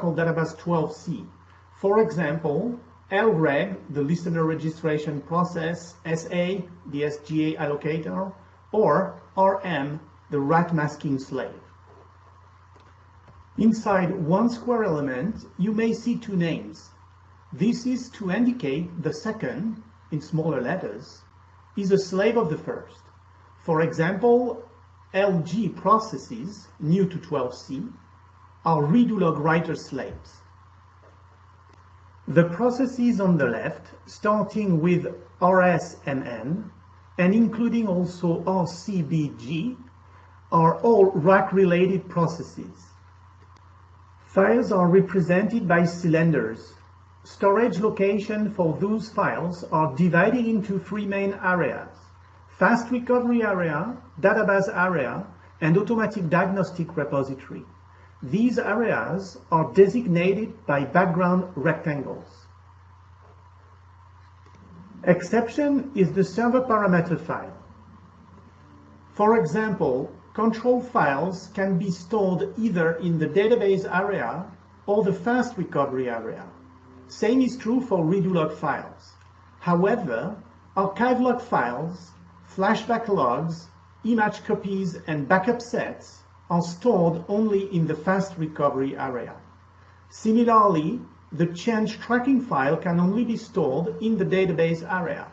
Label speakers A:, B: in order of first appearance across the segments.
A: Database 12c. For example, LREG, the listener registration process, SA, the SGA allocator, or RM, the rat masking slave. Inside one square element, you may see two names. This is to indicate the second, in smaller letters, is a slave of the first. For example, LG processes, new to 12c, are Redulog writer slaves. The processes on the left, starting with RSMN and including also RCBG, are all rack-related processes. Files are represented by cylinders. Storage location for those files are divided into three main areas: fast recovery area, database area, and automatic diagnostic repository. These areas are designated by background rectangles. Exception is the server parameter file. For example, control files can be stored either in the database area or the fast recovery area. Same is true for Redulog files. However, archive log files, flashback logs, image copies, and backup sets are stored only in the fast recovery area. Similarly, the change tracking file can only be stored in the database area.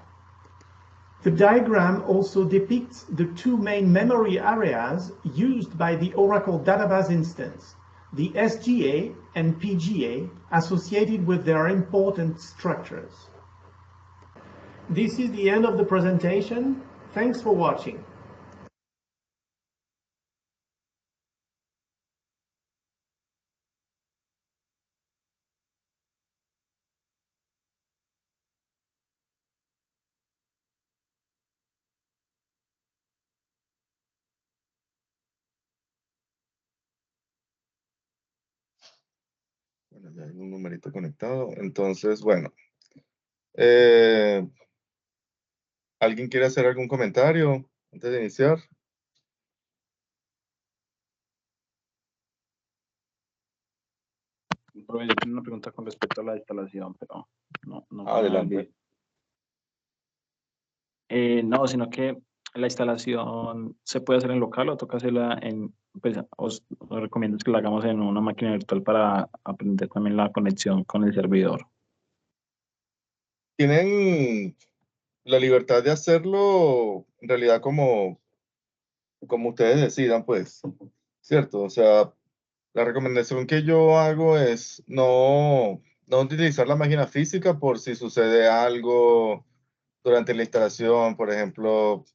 A: The diagram also depicts the two main memory areas used by the Oracle Database instance, the SGA and PGA, associated with their important structures. This is the end of the presentation. Thanks for watching.
B: Bueno, ya hay un numerito conectado. Entonces, bueno. ¿Alguien quiere hacer algún comentario antes de iniciar?
C: Yo tengo una pregunta con respecto a la instalación, pero no.
B: Adelante.
C: No, sino que la instalación se puede hacer en local o toca hacerla en, pues os recomiendo que la hagamos en una máquina virtual para aprender también la conexión con el servidor.
B: Tienen la libertad de hacerlo en realidad como ustedes decidan, pues, ¿cierto? O sea, la recomendación que yo hago es no utilizar la máquina física por si sucede algo durante la instalación, por ejemplo,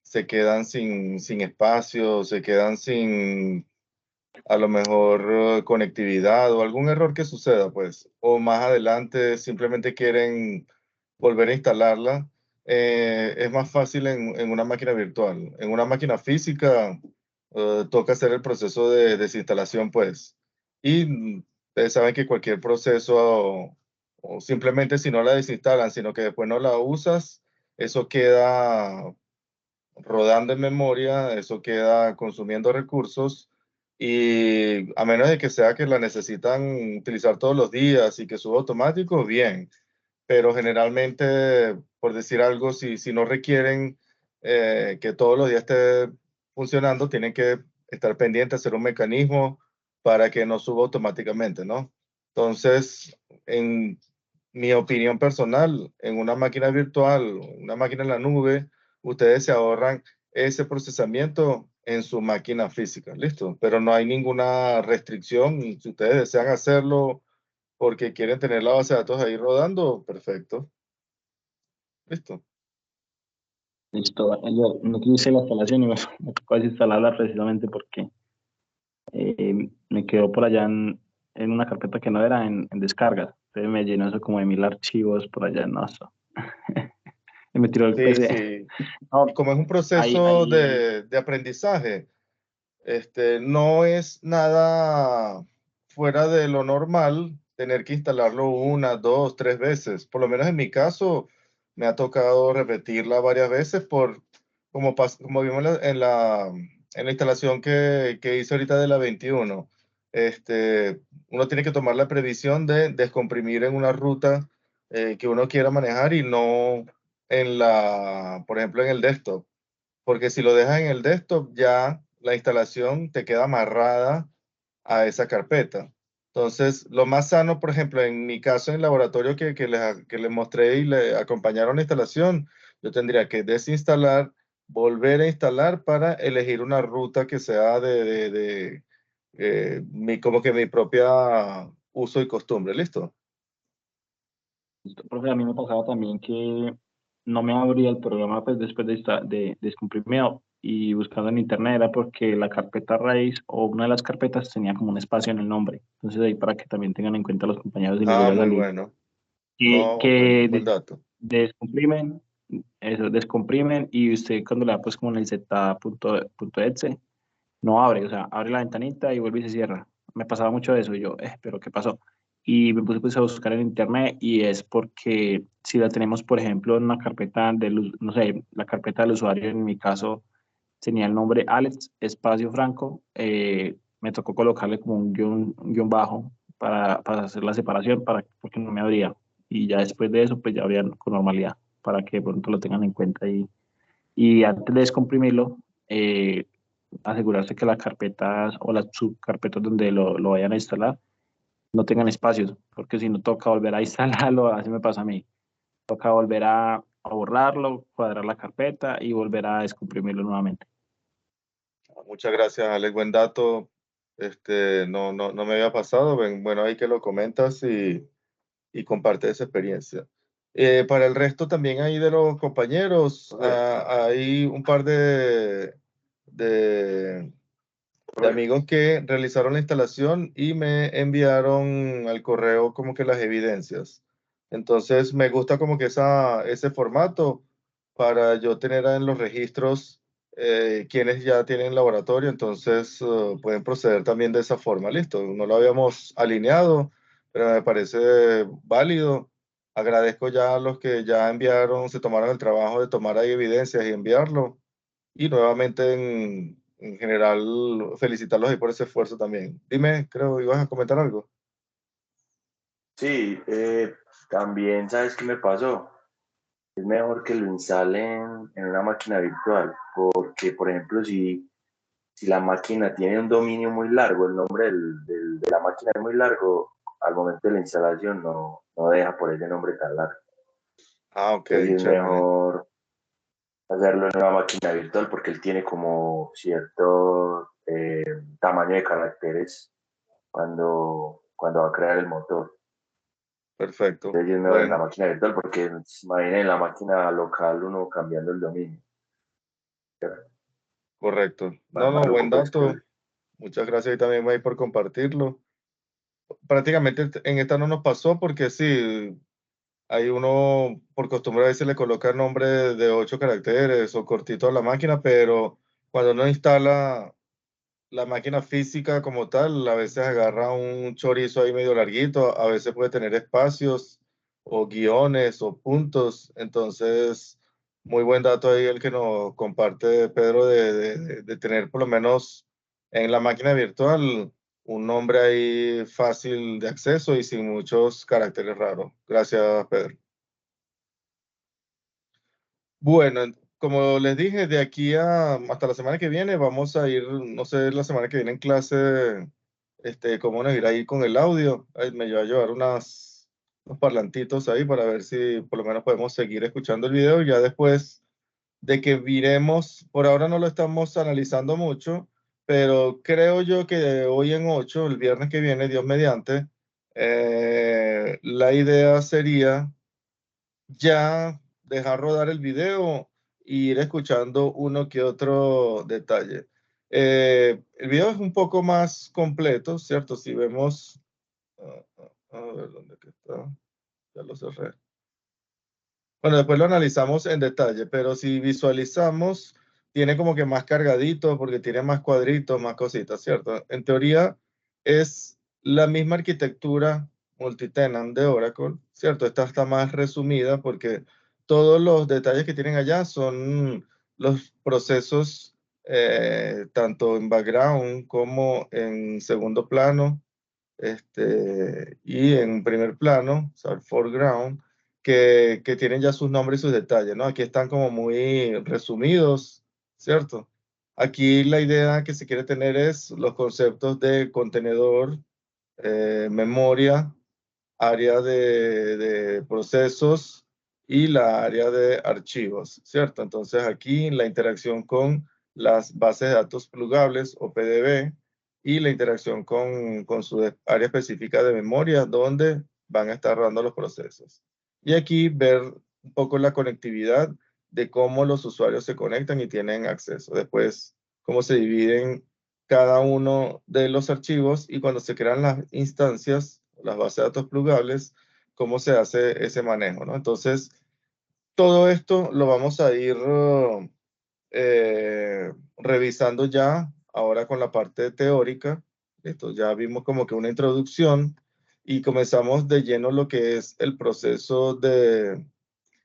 B: se quedan sin espacio, se quedan sin a lo mejor conectividad o algún error que suceda, pues, o más adelante simplemente quieren volver a instalarla, es más fácil en una máquina virtual. En una máquina física toca hacer el proceso de desinstalación, pues, y ustedes saben que cualquier proceso o simplemente si no la desinstalan, sino que después no la usas, eso queda rodando en memoria, eso queda consumiendo recursos y a menos de que sea que la necesitan utilizar todos los días y que suba automático, bien. Pero generalmente, por decir algo, si no requieren que todos los días esté funcionando, tienen que estar pendientes, hacer un mecanismo para que no suba automáticamente, ¿no? Entonces, en mi opinión personal, en una máquina virtual, una máquina en la nube, ustedes se ahorran ese procesamiento en su máquina física, ¿listo? Pero no hay ninguna restricción. Si ustedes desean hacerlo porque quieren tener la base de datos ahí rodando, perfecto. ¿Listo?
C: Listo. Yo no hice la instalación y me tocó desinstalarla precisamente porque me quedó por allá en una carpeta que no era en descargas. Entonces me llenó eso como de 1000 archivos por allá en eso. Y me tiró el
B: Sí,
C: PC.
B: sí.
C: No,
B: Y como es un proceso de aprendizaje, no es nada fuera de lo normal tener que instalarlo una, dos, tres veces. Por lo menos en mi caso, me ha tocado repetirla varias veces como vimos en la instalación que hice ahorita de la 21. uno tiene que tomar la previsión de descomprimir en una ruta que uno quiera manejar y no por ejemplo, en el desktop. Porque si lo dejas en el desktop, ya la instalación te queda amarrada a esa carpeta. Entonces, lo más sano, por ejemplo, en mi caso en el laboratorio que les mostré y le acompañaron la instalación, yo tendría que desinstalar, volver a instalar para elegir una ruta que sea como que mi propia uso y costumbre. ¿Listo?
C: Listo. Profe, a mí me pasaba también que no me abría el programa pues, después de descomprimido y buscando en internet era porque la carpeta raíz o una de las carpetas tenía como un espacio en el nombre. Entonces ahí para que también tengan en cuenta los compañeros y les
B: Ah,
C: vaya a
B: muy
C: salir.
B: bueno.
C: Que,
B: No,
C: que
B: buen dato.
C: descomprimen, eso, descomprimen y usted cuando le da pues como en el z.exe no abre, o sea, abre la ventanita y vuelve y se cierra. Me pasaba mucho eso y yo, pero ¿qué pasó? Y me puse pues, a buscar en internet y es porque si la tenemos, por ejemplo, en una carpeta no sé, la carpeta del usuario en mi caso tenía el nombre Alex Espacio Franco, me tocó colocarle como un guión bajo para hacer la separación, porque no me abría. Y ya después de eso, pues ya abría con normalidad, para que de pronto lo tengan en cuenta. Y antes de descomprimirlo, asegurarse que las carpetas o las subcarpetas donde lo vayan a instalar no tengan espacios, porque si no toca volver a instalarlo, así me pasa a mí. Toca volver a borrarlo, cuadrar la carpeta y volver a descomprimirlo nuevamente.
B: Muchas gracias, Alex. Buen dato. No me había pasado. Bueno, ahí que lo comentas y comparte esa experiencia. Para el resto también ahí de los compañeros, hay un par de amigos que realizaron la instalación y me enviaron al correo como que las evidencias. Entonces me gusta como que ese formato para yo tener en los registros quienes ya tienen laboratorio, entonces pueden proceder también de esa forma. Listo, no lo habíamos alineado, pero me parece válido. Agradezco ya a los que ya enviaron, se tomaron el trabajo de tomar ahí evidencias y enviarlo. Y nuevamente, en general, felicitarlos ahí por ese esfuerzo también. Dime, creo, ibas a comentar algo.
D: Sí, también, ¿sabes qué me pasó? Es mejor que lo instalen en una máquina virtual, porque, por ejemplo, si la máquina tiene un dominio muy largo, el nombre de la máquina es muy largo, al momento de la instalación no deja por ese nombre tan largo.
B: Ah, ok,
D: Entonces es
B: chévere.
D: mejor hacerlo en una máquina virtual porque él tiene como cierto tamaño de caracteres cuando va a crear el motor.
B: Perfecto.
D: Entonces es mejor en la
B: Bueno,
D: máquina virtual porque imaginen en la máquina local uno cambiando el dominio.
B: correcto. No, no, buen
D: Maluco, pues que
B: dato. Muchas gracias y también ahí por compartirlo. Prácticamente en esta no nos pasó porque sí, hay uno por costumbre a veces le coloca nombre de 8 caracteres o cortito a la máquina, pero cuando uno instala la máquina física como tal, a veces agarra un chorizo ahí medio larguito, a veces puede tener espacios o guiones o puntos. Entonces, muy buen dato ahí el que nos comparte Pedro de tener por lo menos en la máquina virtual un nombre ahí fácil de acceso y sin muchos caracteres raros. Gracias, Pedro. Bueno, como les dije, de aquí hasta la semana que viene vamos a ir, no sé, la semana que viene en clase, cómo nos irá ahí con el audio. Ahí me voy a llevar unos parlantitos ahí para ver si por lo menos podemos seguir escuchando el video. Ya después de que viremos, por ahora no lo estamos analizando mucho, pero creo yo que de hoy en 8, el viernes que viene, Dios mediante, la idea sería ya dejar rodar el video e ir escuchando uno que otro detalle. El video es un poco más completo, ¿cierto? Si vemos, a ver dónde que está, ya lo cerré. Bueno, después lo analizamos en detalle, pero si visualizamos, tiene como que más cargadito porque tiene más cuadritos, más cositas, ¿cierto? En teoría es la misma arquitectura multitenant de Oracle, ¿cierto? Esta está más resumida porque todos los detalles que tienen allá son los procesos tanto en background como en segundo plano, y en primer plano, o sea, el foreground, que tienen ya sus nombres y sus detalles, ¿no? Aquí están como muy resumidos, ¿cierto? Aquí la idea que se quiere tener es los conceptos de contenedor, memoria, área de procesos y la área de archivos, ¿cierto? Entonces aquí la interacción con las bases de datos plugables o PDB y la interacción con su área específica de memoria donde van a estar rodando los procesos. Y aquí ver un poco la conectividad de cómo los usuarios se conectan y tienen acceso. Después, cómo se dividen cada uno de los archivos y cuando se crean las instancias, las bases de datos plugables, cómo se hace ese manejo, ¿no? Entonces, todo esto lo vamos a ir revisando ya ahora con la parte teórica. Esto ya vimos como que una introducción y comenzamos de lleno lo que es el proceso de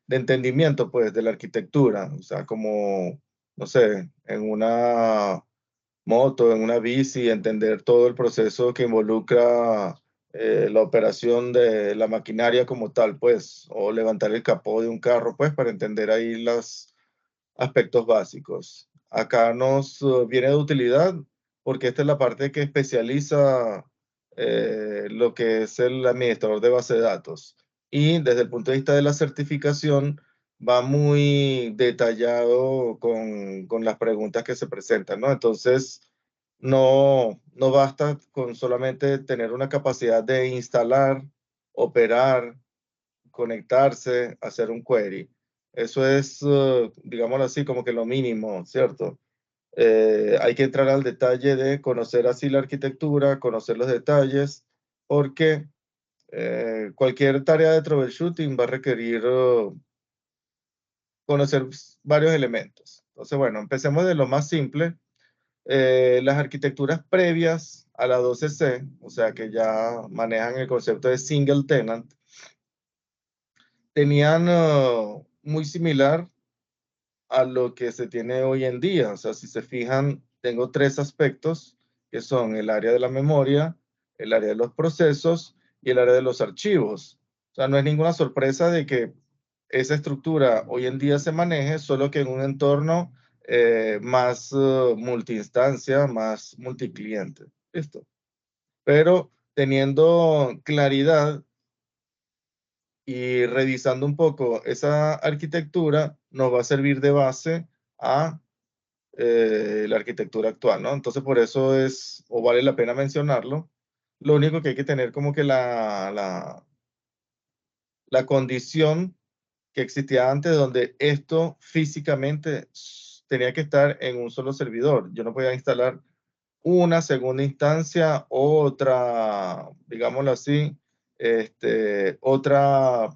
B: entendimiento, pues, de la arquitectura. O sea, como, no sé, en una moto, en una bici, entender todo el proceso que involucra la operación de la maquinaria como tal, pues, o levantar el capó de un carro, pues, para entender ahí los aspectos básicos. Acá nos viene de utilidad porque esta es la parte que especializa lo que es el administrador de base de datos. Y desde el punto de vista de la certificación, va muy detallado con las preguntas que se presentan, ¿no? Entonces, no basta con solamente tener una capacidad de instalar, operar, conectarse, hacer un query. Eso es, digámoslo así, como que lo mínimo, ¿cierto? Hay que entrar al detalle de conocer así la arquitectura, conocer los detalles, porque cualquier tarea de troubleshooting va a requerir conocer varios elementos. Entonces, bueno, empecemos de lo más simple. Las arquitecturas previas a la 12C, o sea, que ya manejan el concepto de single tenant, tenían muy similar a lo que se tiene hoy en día. O sea, si se fijan, tengo tres aspectos que son el área de la memoria, el área de los procesos y el área de los archivos. O sea, no es ninguna sorpresa de que esa estructura hoy en día se maneje, solo que en un entorno más multiinstancia, más multicliente. ¿Listo? Pero teniendo claridad y revisando un poco esa arquitectura, nos va a servir de base a la arquitectura actual, ¿no? Entonces, por eso es, o vale la pena mencionarlo. Lo único que hay que tener como que la condición que existía antes, donde esto físicamente tenía que estar en un solo servidor. Yo no podía instalar una segunda instancia, otra, digámoslo así, otra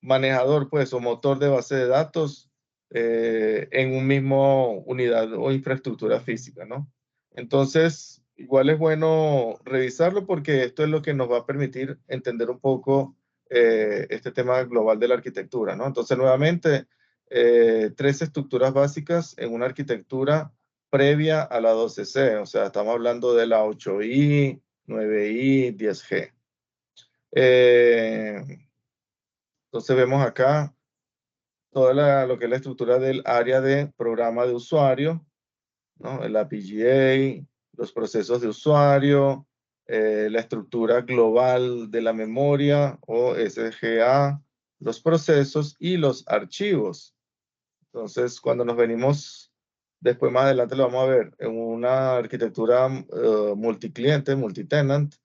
B: manejador, pues, o motor de base de datos en un mismo unidad o infraestructura física, ¿no? Entonces, igual es bueno revisarlo porque esto es lo que nos va a permitir entender un poco este tema global de la arquitectura, ¿no? Entonces, nuevamente, tres estructuras básicas en una arquitectura previa a la 12C, o sea, estamos hablando de la 8i, 9i, 10G. Entonces vemos acá toda lo que es la estructura del área de programa de usuario, ¿no? La PGA, los procesos de usuario, la estructura global de la memoria o SGA, los procesos y los archivos. Entonces, cuando nos venimos, después más adelante lo vamos a ver, en una arquitectura multicliente, multitenant,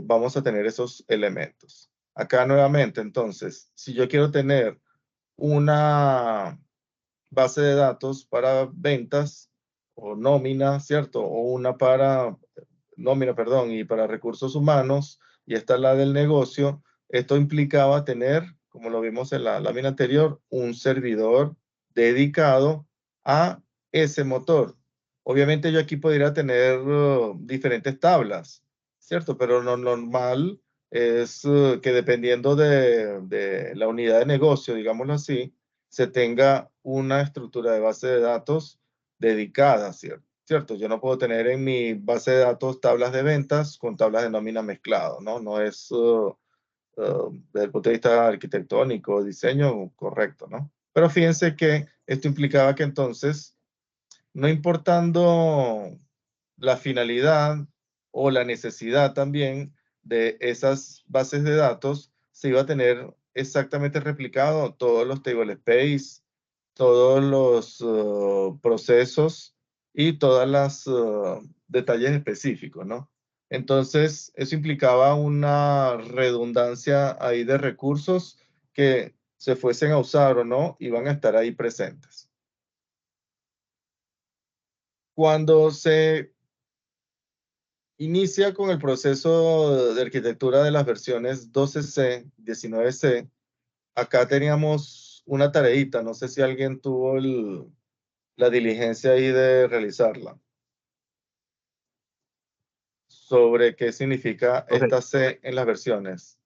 B: vamos a tener esos elementos. Acá nuevamente, entonces, si yo quiero tener una base de datos para ventas o nómina, ¿cierto? O una para nómina, perdón, y para recursos humanos, y esta es la del negocio. Esto implicaba tener, como lo vimos en la lámina anterior, un servidor dedicado a ese motor. Obviamente yo aquí podría tener diferentes tablas, ¿cierto? Pero lo normal es que dependiendo de la unidad de negocio, digámoslo así, se tenga una estructura de base de datos dedicadas, ¿cierto? Yo no puedo tener en mi base de datos tablas de ventas con tablas de nómina mezclado, ¿no? No es, desde el punto de vista arquitectónico, diseño, correcto, ¿no? Pero fíjense que esto implicaba que entonces, no importando la finalidad o la necesidad también de esas bases de datos, se iba a tener exactamente replicado todos los table space, todos los procesos y todas las detalles específicos, ¿no? Entonces, eso implicaba una redundancia ahí de recursos que se fuesen a usar o no, iban a estar ahí presentes. Cuando se inicia con el proceso de arquitectura de las versiones 12C, 19C, acá teníamos una tareita, no sé si alguien tuvo la diligencia ahí de realizarla, sobre qué significa
C: Profe,
B: esta C en las versiones.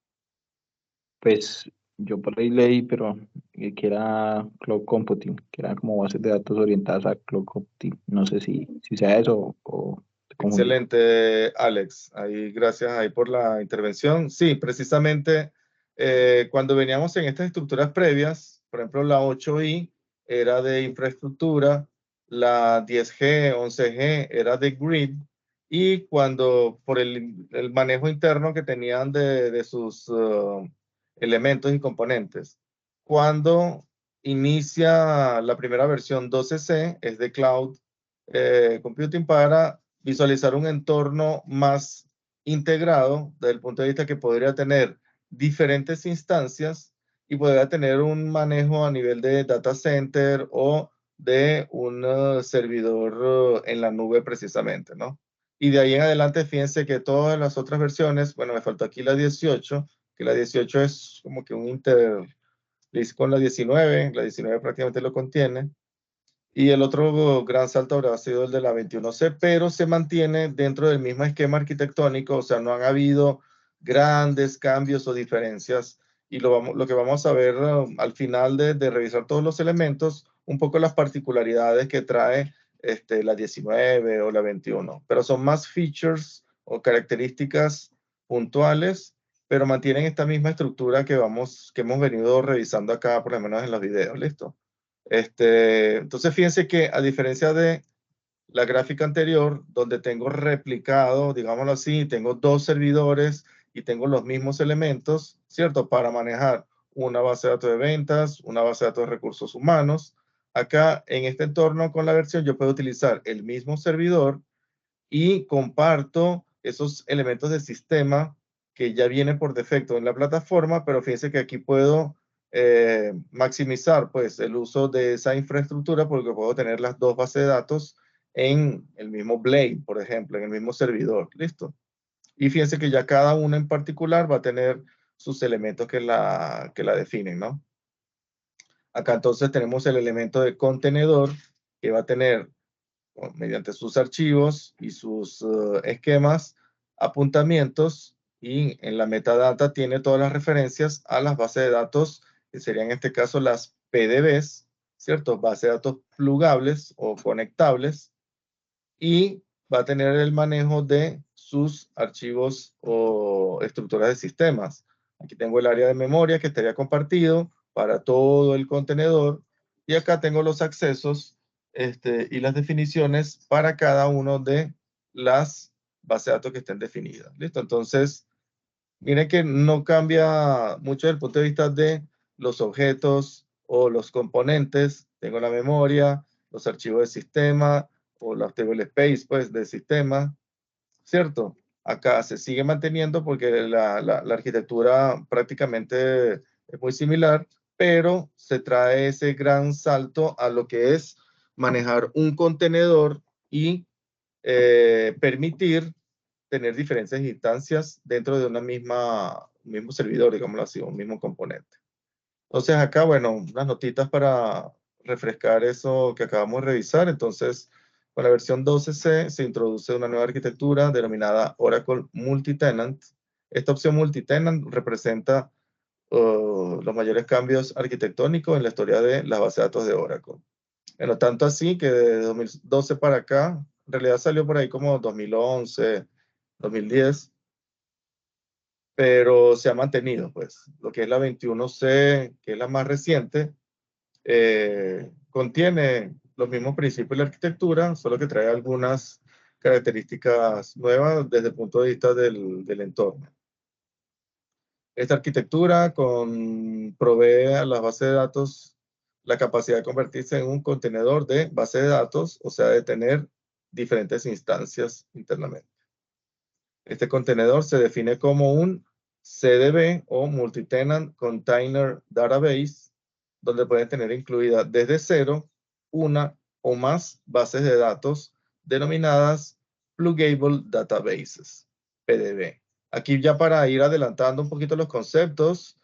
C: pues yo por ahí leí, pero que era Cloud Computing, que era como bases de datos orientadas a Cloud Computing. No sé si sea eso o te confundí.
B: Excelente, Alex. Ahí, gracias ahí por la intervención. Sí, precisamente cuando veníamos en estas estructuras previas, por ejemplo, la 8i era de infraestructura, la 10G, 11G era de grid, y cuando por el manejo interno que tenían de sus elementos y componentes, cuando inicia la primera versión 12C, es de Cloud Computing para visualizar un entorno más integrado desde el punto de vista que podría tener diferentes instancias y podría tener un manejo a nivel de data center o de un servidor en la nube precisamente, ¿no? Y de ahí en adelante, fíjense que todas las otras versiones, bueno, me faltó aquí la 18, que la 18 es como que un interlist con la 19 prácticamente lo contiene. Y el otro gran salto habrá sido el de la 21C, pero se mantiene dentro del mismo esquema arquitectónico, o sea, no han habido grandes cambios o diferencias. Y lo que vamos a ver al final de revisar todos los elementos, un poco las particularidades que trae la 19 o la 21. Pero son más features o características puntuales, pero mantienen esta misma estructura que hemos venido revisando acá, por lo menos en los videos. ¿Listo? Entonces, fíjense que a diferencia de la gráfica anterior, donde tengo replicado, digámoslo así, tengo dos servidores y tengo los mismos elementos, ¿cierto? Para manejar una base de datos de ventas, una base de datos de recursos humanos. Acá, en este entorno con la versión, yo puedo utilizar el mismo servidor y comparto esos elementos del sistema que ya vienen por defecto en la plataforma, pero fíjense que aquí puedo maximizar pues el uso de esa infraestructura porque puedo tener las dos bases de datos en el mismo Blade, por ejemplo, en el mismo servidor. ¿Listo? Y fíjense que ya cada uno en particular va a tener sus elementos que la definen, ¿no? Acá entonces tenemos el elemento de contenedor que va a tener mediante sus archivos y sus esquemas, apuntamientos, y en la metadata tiene todas las referencias a las bases de datos, que serían en este caso las PDBs, ¿cierto? Bases de datos plugables o conectables, y va a tener el manejo de sus archivos o estructuras de sistemas. Aquí tengo el área de memoria que estaría compartido para todo el contenedor, y acá tengo los accesos y las definiciones para cada uno de las bases de datos que estén definidas. ¿Listo? Entonces, miren que no cambia mucho desde el punto de vista de los objetos o los componentes. Tengo la memoria, los archivos de sistema o los table space pues, del sistema, ¿cierto? Acá se sigue manteniendo porque la arquitectura prácticamente es muy similar, pero se trae ese gran salto a lo que es manejar un contenedor y permitir tener diferentes instancias dentro de un mismo servidor, digámoslo así, un mismo componente. Entonces acá, bueno, unas notitas para refrescar eso que acabamos de revisar. Entonces, con la versión 12C se introduce una nueva arquitectura denominada Oracle Multitenant. Esta opción Multitenant representa los mayores cambios arquitectónicos en la historia de las bases de datos de Oracle. Bueno, tanto así que de 2012 para acá, en realidad salió por ahí como 2011, 2010, pero se ha mantenido, pues. Lo que es la 21C, que es la más reciente, contiene los mismos principios de la arquitectura, solo que trae algunas características nuevas desde el punto de vista del entorno. Esta arquitectura provee a las bases de datos la capacidad de convertirse en un contenedor de base de datos, o sea, de tener diferentes instancias internamente. Este contenedor se define como un CDB o Multi-Tenant Container Database, donde pueden tener incluida desde cero una o más bases de datos denominadas Pluggable Databases, PDB. Aquí ya para ir adelantando un poquito los conceptos,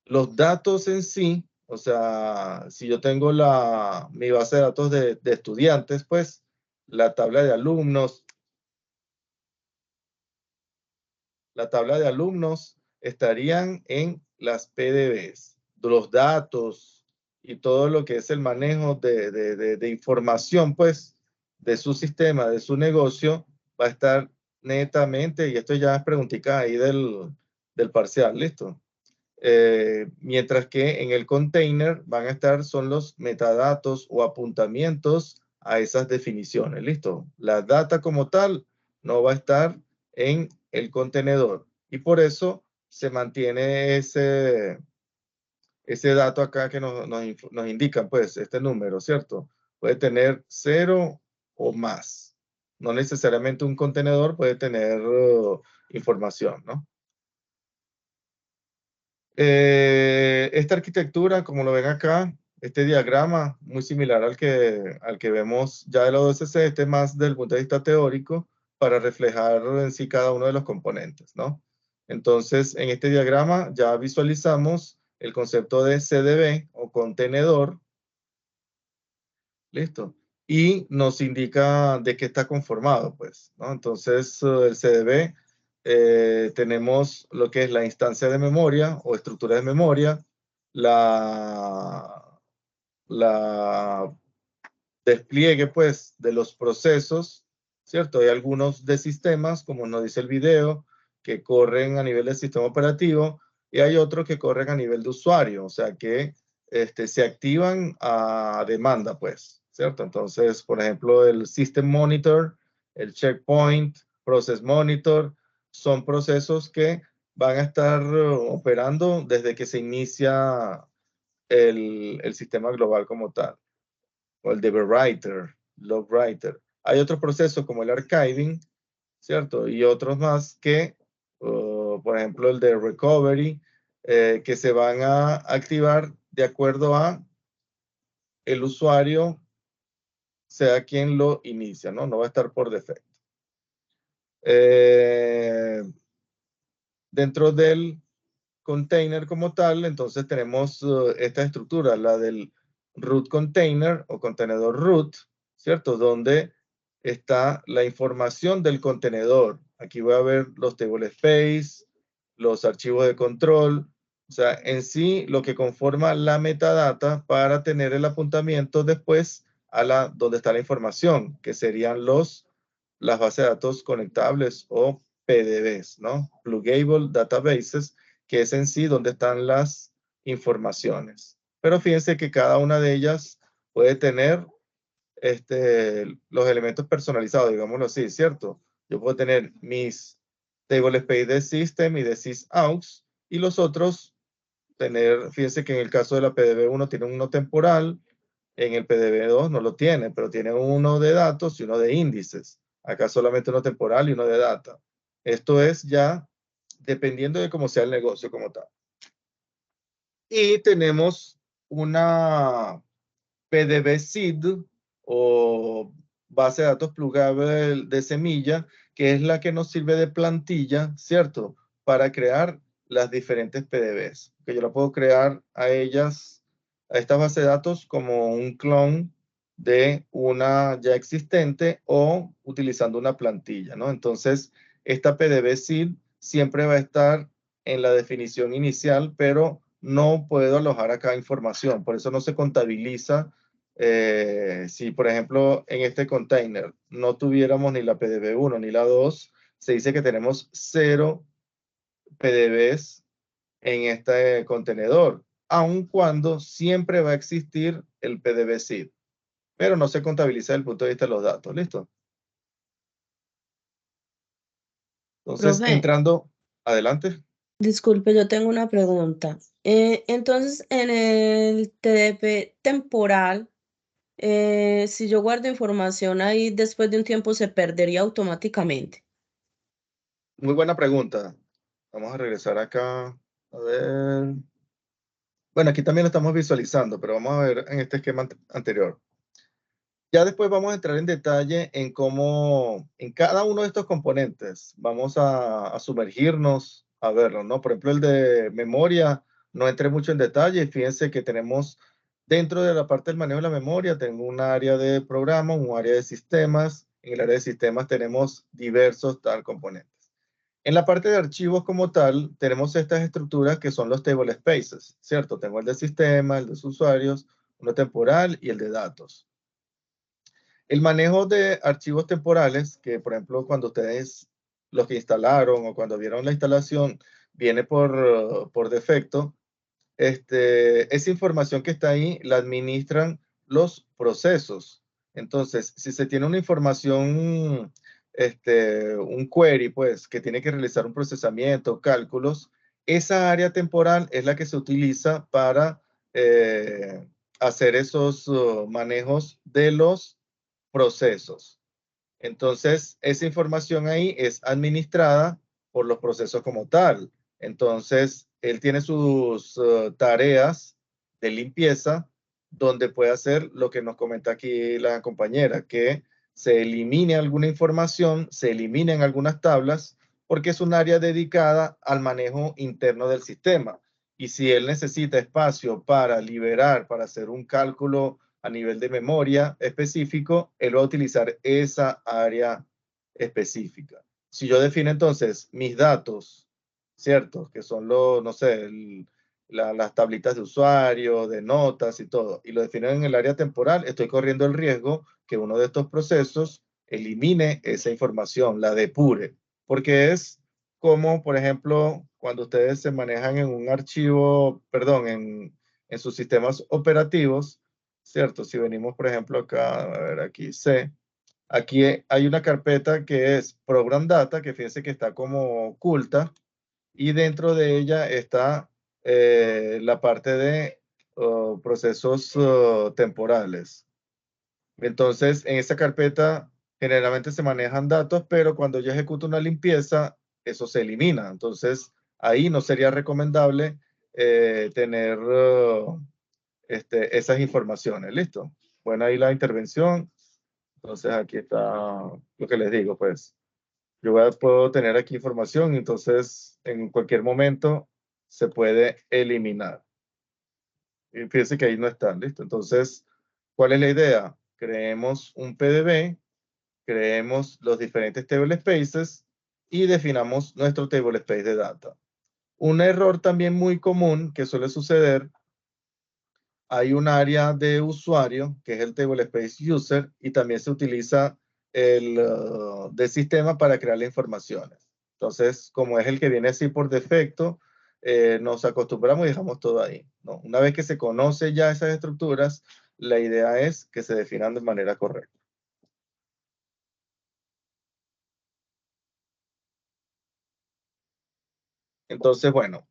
B: los datos en sí, o sea, si yo tengo mi base de datos de estudiantes, pues la tabla de alumnos, estarían en las PDBs. Los datos y todo lo que es el manejo de información, pues, de su sistema, de su negocio, va a estar netamente, y esto ya es preguntita ahí del parcial, ¿listo? Mientras que en el container van a estar son los metadatos o apuntamientos a esas definiciones, ¿listo? La data como tal no va a estar en el contenedor y por eso se mantiene ese dato acá que nos indican, pues, este número, ¿cierto? Puede tener 0 o más. No necesariamente un contenedor puede tener información, ¿no? Esta arquitectura, como lo ven acá, este diagrama, muy similar al que vemos ya de la OSC, este más del punto de vista teórico, para reflejar en sí cada uno de los componentes, ¿no? Entonces, en este diagrama ya visualizamos el concepto de CDB o contenedor, ¿listo? Y nos indica de qué está conformado, pues, ¿no? Entonces, el CDB, tenemos lo que es la instancia de memoria o estructura de memoria, la despliegue, pues, de los procesos, ¿cierto? Hay algunos de sistemas, como nos dice el video, que corren a nivel del sistema operativo y hay otros que corren a nivel de usuario, o sea que se activan a demanda, pues, ¿cierto? Entonces, por ejemplo, el System Monitor, el Checkpoint, Process Monitor, son procesos que van a estar operando desde que se inicia el sistema global como tal, o el de Writer, Log Writer. Hay otros procesos como el archiving, ¿cierto? Y otros más que, por ejemplo, el de recovery, que se van a activar de acuerdo a el usuario, sea quien lo inicia, ¿no? No va a estar por defecto. Dentro del container como tal, entonces tenemos esta estructura, la del root container o contenedor root, ¿cierto? Donde está la información del contenedor. Aquí voy a ver los table space, los archivos de control, o sea, en sí lo que conforma la metadata para tener el apuntamiento después a donde está la información, que serían las bases de datos conectables o PDBs, ¿no? Pluggable Databases, que es en sí donde están las informaciones. Pero fíjense que cada una de ellas puede tener los elementos personalizados, digámoslo así, ¿cierto? Yo puedo tener mis table space de system y de sysaux y los otros fíjense que en el caso de la PDB1 tiene uno temporal, en el PDB2 no lo tiene, pero tiene uno de datos y uno de índices. Acá solamente uno temporal y uno de data. Esto es ya dependiendo de cómo sea el negocio como tal. Y tenemos una PDB seed o base de datos plugable de semilla, que es la que nos sirve de plantilla, ¿cierto? Para crear las diferentes PDBs. Que yo la puedo crear a estas bases de datos como un clon de una ya existente o utilizando una plantilla, ¿no? Entonces, esta PDB seed siempre va a estar en la definición inicial, pero no puedo alojar acá información, por eso no se contabiliza Si, por ejemplo, en este container no tuviéramos ni la PDB1 ni la 2, se dice que tenemos 0 PDBs en este contenedor, aun cuando siempre va a existir el PDB seed, pero no se contabiliza desde el punto de vista de los datos. ¿Listo? Entonces,
E: Profe,
B: entrando, adelante.
E: disculpe, yo tengo una pregunta. Entonces, en el TDP temporal, si yo guardo información ahí, después de un tiempo se perdería automáticamente.
B: Muy buena pregunta. Vamos a regresar acá. A ver. Bueno, aquí también lo estamos visualizando, pero vamos a ver en este esquema anterior. Ya después vamos a entrar en detalle en cómo, en cada uno de estos componentes, vamos a sumergirnos a verlo, ¿no? Por ejemplo, el de memoria, no entré mucho en detalle. Fíjense que tenemos dentro de la parte del manejo de la memoria, tengo un área de programa, un área de sistemas. En el área de sistemas tenemos diversos tal componentes. En la parte de archivos como tal, tenemos estas estructuras que son los table spaces, ¿cierto? Tengo el de sistema, el de usuarios, uno temporal y el de datos. El manejo de archivos temporales, que por ejemplo cuando ustedes los que instalaron o cuando vieron la instalación, viene por defecto, esa información que está ahí la administran los procesos. Entonces, si se tiene una información, un query, pues, que tiene que realizar un procesamiento, cálculos, esa área temporal es la que se utiliza para hacer esos manejos de los procesos. Entonces, esa información ahí es administrada por los procesos como tal. Entonces, él tiene sus tareas de limpieza donde puede hacer lo que nos comenta aquí la compañera, que se elimine alguna información, se eliminen algunas tablas, porque es un área dedicada al manejo interno del sistema. Y si él necesita espacio para liberar, para hacer un cálculo a nivel de memoria específico, él va a utilizar esa área específica. Si yo defino entonces mis datos, ¿cierto? Que son los, no sé, las tablitas de usuario, de notas y todo, y lo defino en el área temporal, estoy corriendo el riesgo que uno de estos procesos elimine esa información, la depure, porque es como, por ejemplo, cuando ustedes se manejan en un archivo, perdón, en sus sistemas operativos, ¿cierto? Si venimos, por ejemplo, acá, a ver, aquí C, aquí hay una carpeta que es Program Data, que fíjense que está como oculta, y dentro de ella está la parte de procesos temporales. Entonces, en esa carpeta generalmente se manejan datos, pero cuando yo ejecuto una limpieza, eso se elimina. Entonces, ahí no sería recomendable tener esas informaciones. ¿Listo? Bueno, ahí la intervención. Entonces, aquí está lo que les digo, pues. Yo puedo tener aquí información, entonces en cualquier momento se puede eliminar. Y fíjense que ahí no están, ¿listo? Entonces, ¿cuál es la idea? Creemos un PDB, creemos los diferentes table spaces y definamos nuestro table space de data. Un error también muy común que suele suceder, hay un área de usuario que es el table space user y también se utiliza el de sistema para crear las informaciones. Entonces, como es el que viene así por defecto, nos acostumbramos y dejamos todo ahí, ¿no? Una vez que se conoce ya esas estructuras, la idea es que se definan de manera correcta. Entonces, bueno,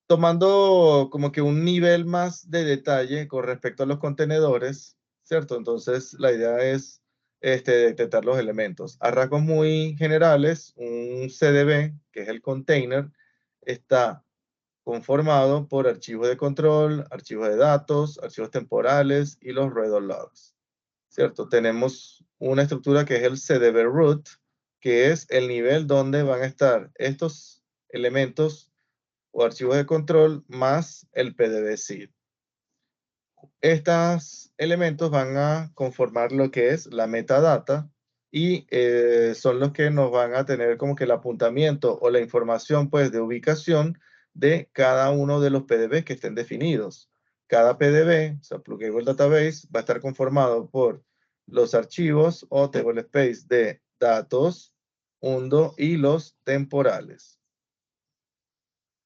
B: tomando como que un nivel más de detalle con respecto a los contenedores, ¿cierto? Entonces, la idea es detectar los elementos. A rasgos muy generales, un CDB, que es el container, está conformado por archivos de control, archivos de datos, archivos temporales y los read logs, ¿cierto? Tenemos una estructura que es el CDB root, que es el nivel donde van a estar estos elementos o archivos de control más el PDB seed. Estos elementos van a conformar lo que es la metadata y son los que nos van a tener como que el apuntamiento o la información pues de ubicación de cada uno de los PDBs que estén definidos. cada PDB, o sea, Pluggable Database, va a estar conformado por los archivos o table space de datos, undo y los temporales.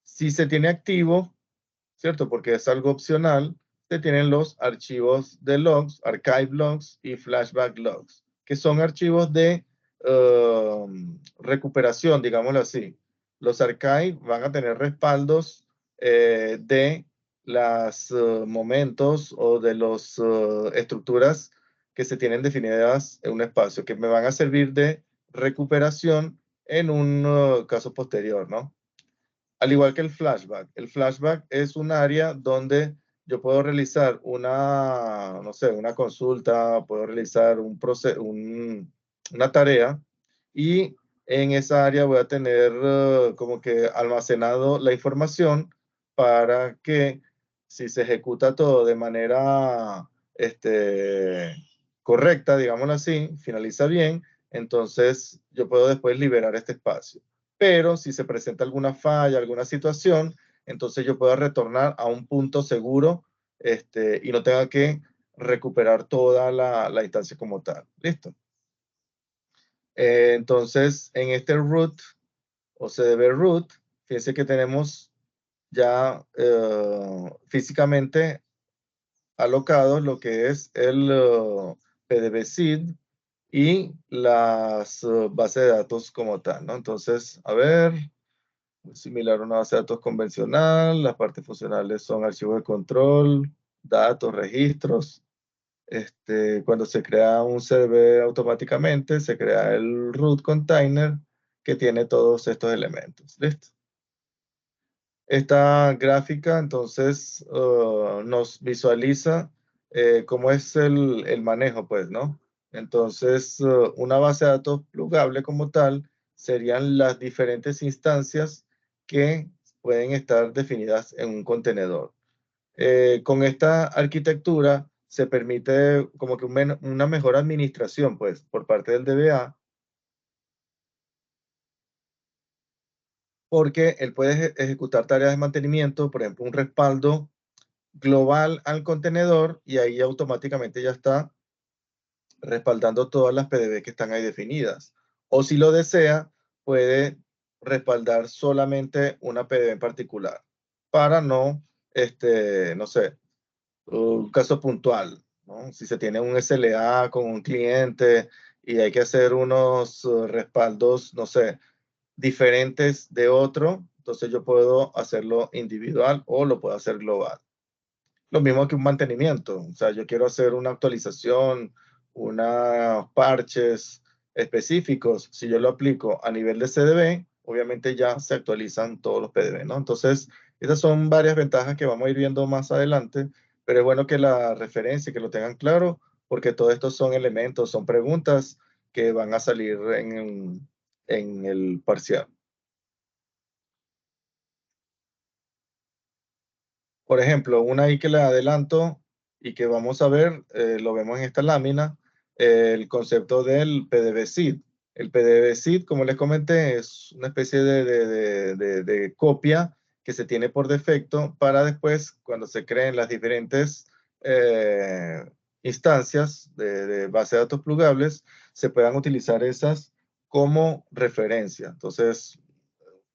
B: Si se tiene activo, ¿cierto? Porque es algo opcional, se tienen los archivos de logs, archive logs y flashback logs, que son archivos de recuperación, digámoslo así. Los archive van a tener respaldos de los momentos o de las estructuras que se tienen definidas en un espacio, que me van a servir de recuperación en un caso posterior, ¿no? Al igual que el flashback es un área donde yo puedo realizar una, no sé, una consulta, puedo realizar una tarea y en esa área voy a tener como que almacenado la información para que si se ejecuta todo de manera correcta, digámoslo así, finaliza bien, entonces yo puedo después liberar este espacio. Pero si se presenta alguna falla, alguna situación, entonces yo puedo retornar a un punto seguro y no tenga que recuperar toda la instancia como tal. ¿Listo? Entonces, en este root o CDB root, fíjense que tenemos ya físicamente alocado lo que es el PDB seed y las bases de datos como tal, ¿no? Entonces, a ver, similar a una base de datos convencional, las partes funcionales son archivos de control, datos, registros. Cuando se crea un CDB automáticamente, se crea el root container que tiene todos estos elementos. ¿Listo? Esta gráfica entonces nos visualiza cómo es el manejo, pues, ¿no? Entonces, una base de datos plugable como tal serían las diferentes instancias que pueden estar definidas en un contenedor. Con esta arquitectura se permite como que una mejor administración, pues, por parte del DBA, porque él puede ejecutar tareas de mantenimiento, por ejemplo, un respaldo global al contenedor y ahí automáticamente ya está respaldando todas las PDB que están ahí definidas. O si lo desea, puede respaldar solamente una PDB en particular para no, no sé, un caso puntual, ¿no? Si se tiene un SLA con un cliente y hay que hacer unos respaldos, no sé, diferentes de otro, entonces yo puedo hacerlo individual o lo puedo hacer global. Lo mismo que un mantenimiento, o sea, yo quiero hacer una actualización, unos parches específicos, si yo lo aplico a nivel de CDB, obviamente ya se actualizan todos los PDB, ¿no? Entonces, esas son varias ventajas que vamos a ir viendo más adelante, pero es bueno que la referencia, que lo tengan claro, porque todos estos son elementos, son preguntas que van a salir en el parcial. Por ejemplo, una ahí que le adelanto y que vamos a ver, lo vemos en esta lámina, el concepto del PDB seed. El PDB seed, como les comenté, es una especie de copia que se tiene por defecto para después, cuando se creen las diferentes instancias de base de datos plugables, se puedan utilizar esas como referencia. Entonces,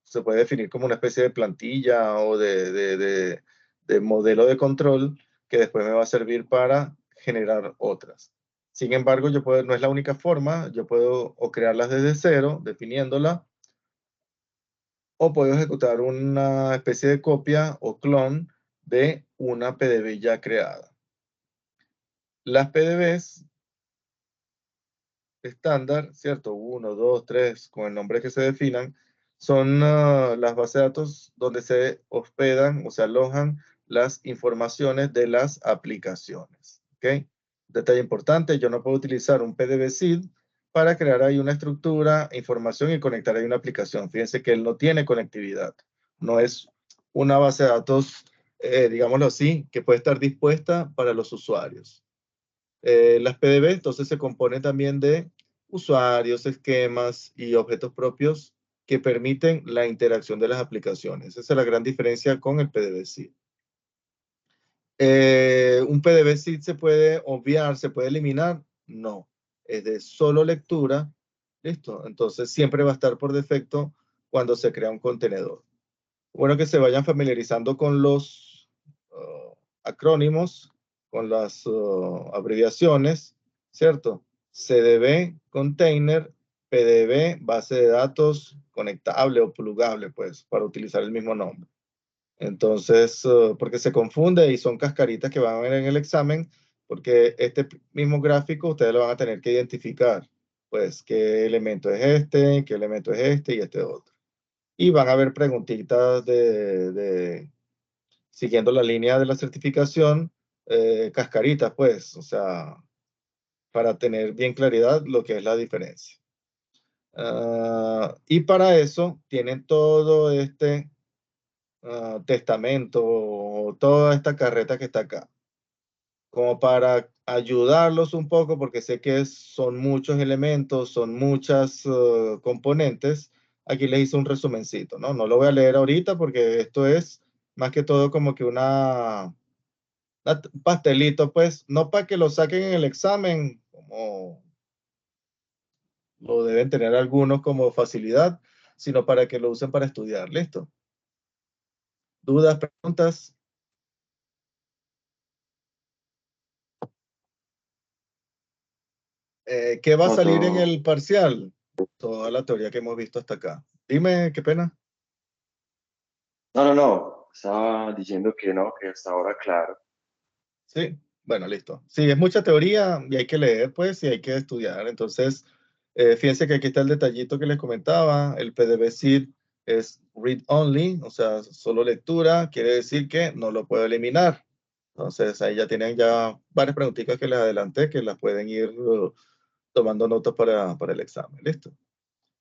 B: se puede definir como una especie de plantilla o de modelo de control que después me va a servir para generar otras. Sin embargo, no es la única forma, yo puedo o crearlas desde cero, definiéndola, o puedo ejecutar una especie de copia o clon de una PDB ya creada. Las PDBs estándar, ¿cierto? 1, 2, 3, con el nombre que se definan, son las bases de datos donde se hospedan o se alojan las informaciones de las aplicaciones. ¿Ok? Detalle importante, yo no puedo utilizar un PDB seed para crear ahí una estructura, información y conectar ahí una aplicación. Fíjense que él no tiene conectividad. No es una base de datos, digámoslo así, que puede estar dispuesta para los usuarios. Las PDB entonces se componen también de usuarios, esquemas y objetos propios que permiten la interacción de las aplicaciones. Esa es la gran diferencia con el PDB-C. ¿Un PDB-SID se puede obviar, se puede eliminar? No, es de solo lectura. ¿Listo? Entonces siempre va a estar por defecto cuando se crea un contenedor. Bueno, que se vayan familiarizando con los acrónimos, con las abreviaciones, ¿cierto? CDB, container, PDB, base de datos conectable o plugable, pues, para utilizar el mismo nombre. Entonces, porque se confunde y son cascaritas que van a ver en el examen, porque este mismo gráfico ustedes lo van a tener que identificar, pues, qué elemento es este, qué elemento es este y este otro. Y van a haber preguntitas siguiendo la línea de la certificación, cascaritas, pues, o sea, para tener bien claridad lo que es la diferencia. Y para eso tienen todo este testamento, toda esta carreta que está acá, como para ayudarlos un poco, porque sé que son muchos elementos, son muchas componentes. Aquí les hice un resumencito, ¿no? No lo voy a leer ahorita porque esto es más que todo como que un pastelito, pues, no para que lo saquen en el examen, como lo deben tener algunos como facilidad, sino para que lo usen para estudiar. ¿Listo? ¿Dudas, preguntas? ¿Qué va a
D: No,
B: salir en
D: todo.
B: el parcial? Toda la teoría que hemos visto hasta acá. Dime, qué pena.
D: No. Estaba diciendo que no, que hasta ahora, claro.
B: Sí, bueno, listo. Sí, es mucha teoría y hay que leer, pues, y hay que estudiar. Entonces, fíjense que aquí está el detallito que les comentaba. El PDB-SID es read only, o sea, solo lectura. Quiere decir que no lo puedo eliminar. Entonces, ahí ya tienen ya varias preguntitas que les adelanté que las pueden ir tomando notas para el examen. ¿Listo?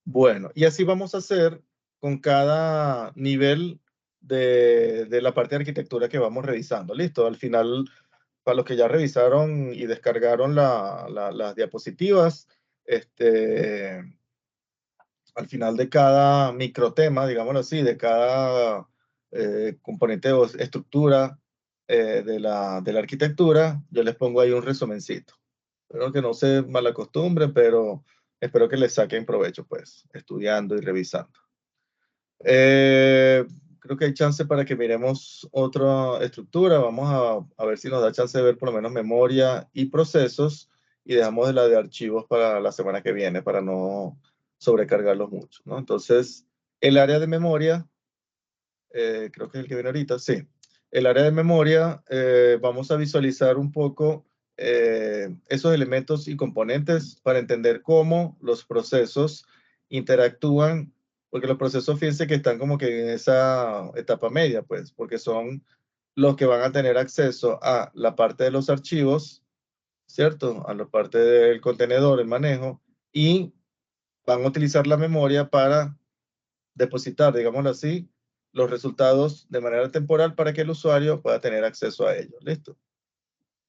B: Bueno, y así vamos a hacer con cada nivel de la parte de arquitectura que vamos revisando. ¿Listo? Al final, para los que ya revisaron y descargaron las diapositivas, al final de cada microtema, digámoslo así, de cada componente o estructura de la arquitectura, yo les pongo ahí un resumencito. Espero que no se malacostumbren, pero espero que les saquen provecho, pues, estudiando y revisando. Creo que hay chance para que miremos otra estructura. Vamos a ver si nos da chance de ver por lo menos memoria y procesos y dejamos de la de archivos para la semana que viene para no sobrecargarlos mucho, ¿no? Entonces, el área de memoria, creo que es el que viene ahorita, sí. El área de memoria, vamos a visualizar un poco esos elementos y componentes para entender cómo los procesos interactúan, porque los procesos, fíjense que están como que en esa etapa media, pues, porque son los que van a tener acceso a la parte de los archivos, ¿cierto? A la parte del contenedor, el manejo, y van a utilizar la memoria para depositar, digámoslo así, los resultados de manera temporal para que el usuario pueda tener acceso a ellos. ¿Listo?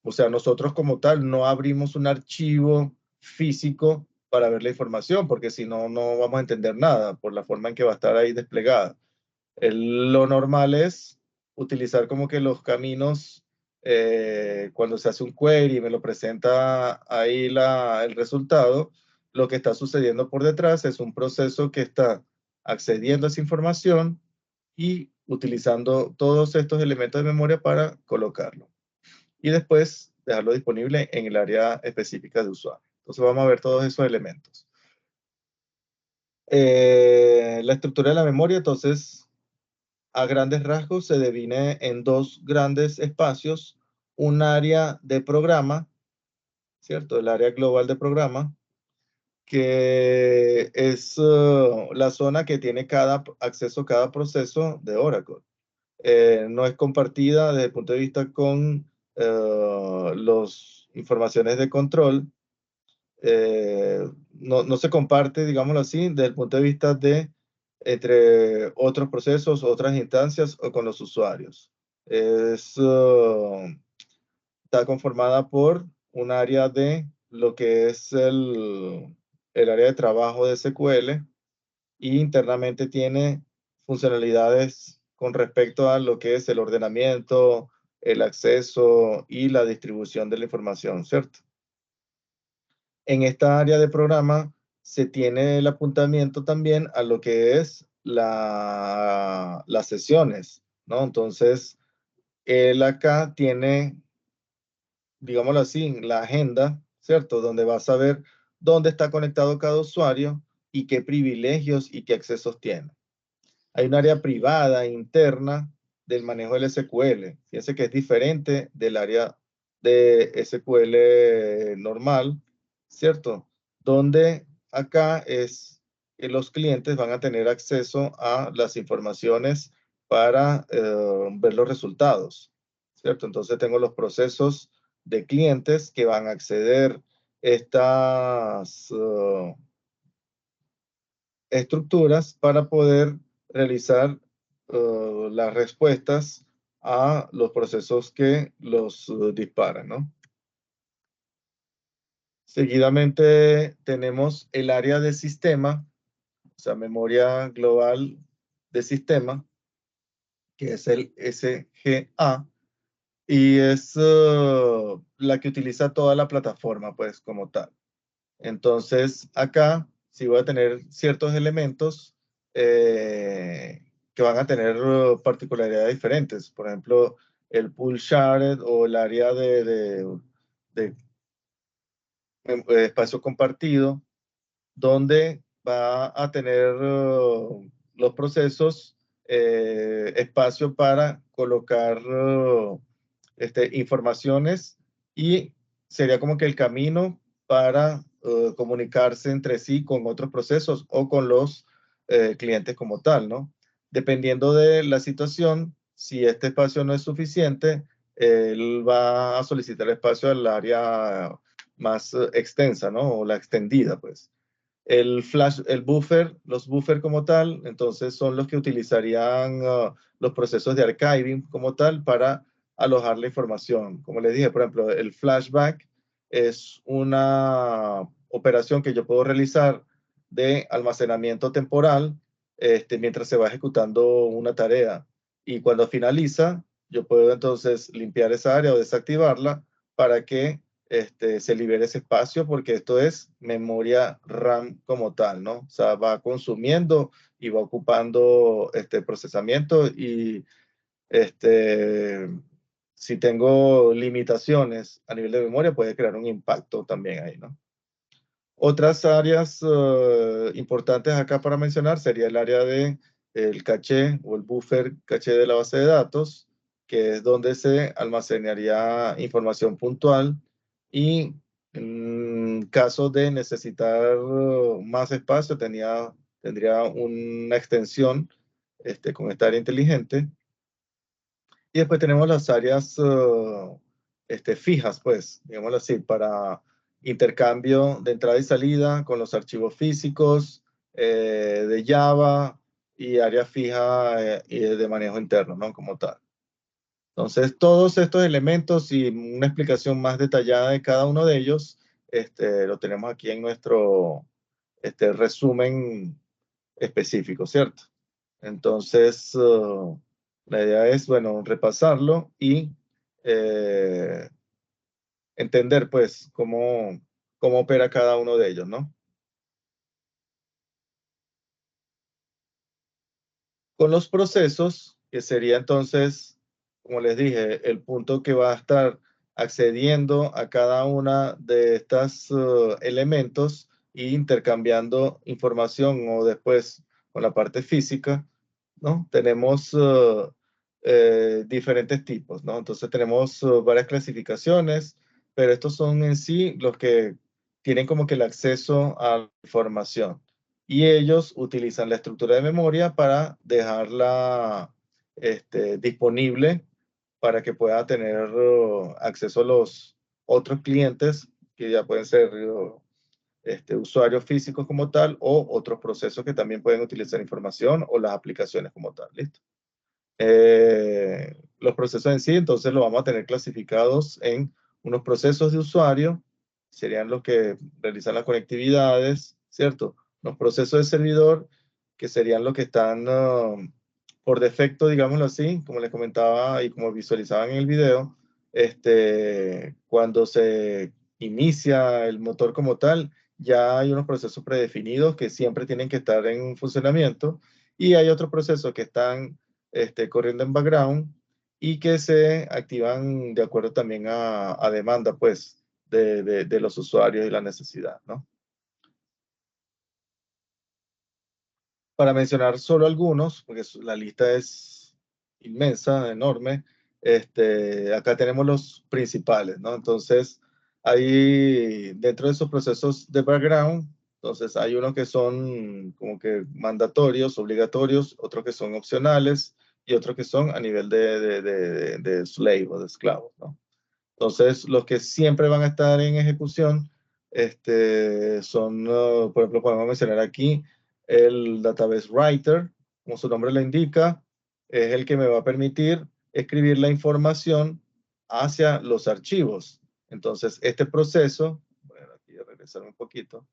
B: O sea, nosotros como tal no abrimos un archivo físico para ver la información, porque si no, no vamos a entender nada por la forma en que va a estar ahí desplegada. Lo normal es utilizar como que los caminos, cuando se hace un query y me lo presenta ahí el resultado, lo que está sucediendo por detrás es un proceso que está accediendo a esa información y utilizando todos estos elementos de memoria para colocarlo. Y después dejarlo disponible en el área específica de usuario. Entonces vamos a ver todos esos elementos. La estructura de la memoria, entonces, a grandes rasgos se divide en dos grandes espacios, un área de programa, ¿cierto? El área global de programa, que es la zona que tiene acceso a cada proceso de Oracle. No es compartida desde el punto de vista con las informaciones de control. No se comparte, digámoslo así, desde el punto de vista de entre otros procesos, otras instancias o con los usuarios. Está conformada por un área de lo que es el área de trabajo de SQL y internamente tiene funcionalidades con respecto a lo que es el ordenamiento, el acceso y la distribución de la información, ¿cierto? En esta área de programa se tiene el apuntamiento también a lo que es las sesiones, ¿no? Entonces, él acá tiene, digámoslo así, la agenda, ¿cierto? Donde va a saber dónde está conectado cada usuario y qué privilegios y qué accesos tiene. Hay un área privada interna del manejo del SQL. Fíjense que es diferente del área de SQL normal, ¿cierto? Donde acá es que los clientes van a tener acceso a las informaciones para ver los resultados, ¿cierto? Entonces tengo los procesos de clientes que van a acceder estas estructuras para poder realizar las respuestas a los procesos que los disparan, ¿no? Seguidamente tenemos el área de sistema, o sea, memoria global de sistema, que es el SGA, y es la que utiliza toda la plataforma, pues, como tal. Entonces, acá sí voy a tener ciertos elementos que van a tener particularidades diferentes. Por ejemplo, el pool shared o el área de espacio compartido, donde va a tener los procesos espacio para colocar informaciones y sería como que el camino para comunicarse entre sí con otros procesos o con los clientes como tal, ¿no? Dependiendo de la situación, si este espacio no es suficiente, él va a solicitar espacio al área más extensa, ¿no? O la extendida, pues. El flash, el buffer, los buffer como tal, entonces son los que utilizarían los procesos de archiving como tal para alojar la información. Como les dije, por ejemplo, el flashback es una operación que yo puedo realizar de almacenamiento temporal mientras se va ejecutando una tarea. Y cuando finaliza, yo puedo entonces limpiar esa área o desactivarla para que se libere ese espacio, porque esto es memoria RAM como tal, ¿no? O sea, va consumiendo y va ocupando procesamiento y si tengo limitaciones a nivel de memoria, puede crear un impacto también ahí, ¿no? Otras áreas importantes acá para mencionar sería el área de el caché o el buffer caché de la base de datos, que es donde se almacenaría información puntual y en caso de necesitar más espacio tendría una extensión con esta área inteligente. Y después tenemos las áreas fijas, pues, digámoslo así, para intercambio de entrada y salida con los archivos físicos de Java y área fija y de manejo interno, ¿no? Como tal. Entonces, todos estos elementos y una explicación más detallada de cada uno de ellos, lo tenemos aquí en nuestro resumen específico, ¿cierto? Entonces, la idea es, bueno, repasarlo y entender, pues, cómo opera cada uno de ellos, ¿no? Con los procesos, que sería entonces, como les dije, el punto que va a estar accediendo a cada una de estos elementos e intercambiando información o después con la parte física, ¿no? Tenemos diferentes tipos, ¿no? Entonces tenemos varias clasificaciones, pero estos son en sí los que tienen como que el acceso a la información y ellos utilizan la estructura de memoria para dejarla disponible para que pueda tener acceso a los otros clientes que ya pueden ser usuarios físicos como tal o otros procesos que también pueden utilizar información o las aplicaciones como tal. ¿Listo? Los procesos en sí, entonces los vamos a tener clasificados en unos procesos de usuario, serían los que realizan las conectividades, ¿cierto? Los procesos de servidor, que serían los que están por defecto, digámoslo así, como les comentaba y como visualizaban en el video, cuando se inicia el motor como tal, ya hay unos procesos predefinidos que siempre tienen que estar en funcionamiento, y hay otros procesos que están corriendo en background y que se activan de acuerdo también a demanda, pues, de los usuarios y la necesidad, ¿no? Para mencionar solo algunos, porque la lista es inmensa, enorme, acá tenemos los principales, ¿no? Entonces, hay dentro de esos procesos de background, entonces hay unos que son como que mandatorios, obligatorios, otros que son opcionales y otros que son a nivel de slave o de esclavo, ¿no? Entonces, los que siempre van a estar en ejecución son, por ejemplo, podemos mencionar aquí el Database Writer, como su nombre lo indica, es el que me va a permitir escribir la información hacia los archivos. Entonces, este proceso, bueno, aquí voy a regresar un poquito,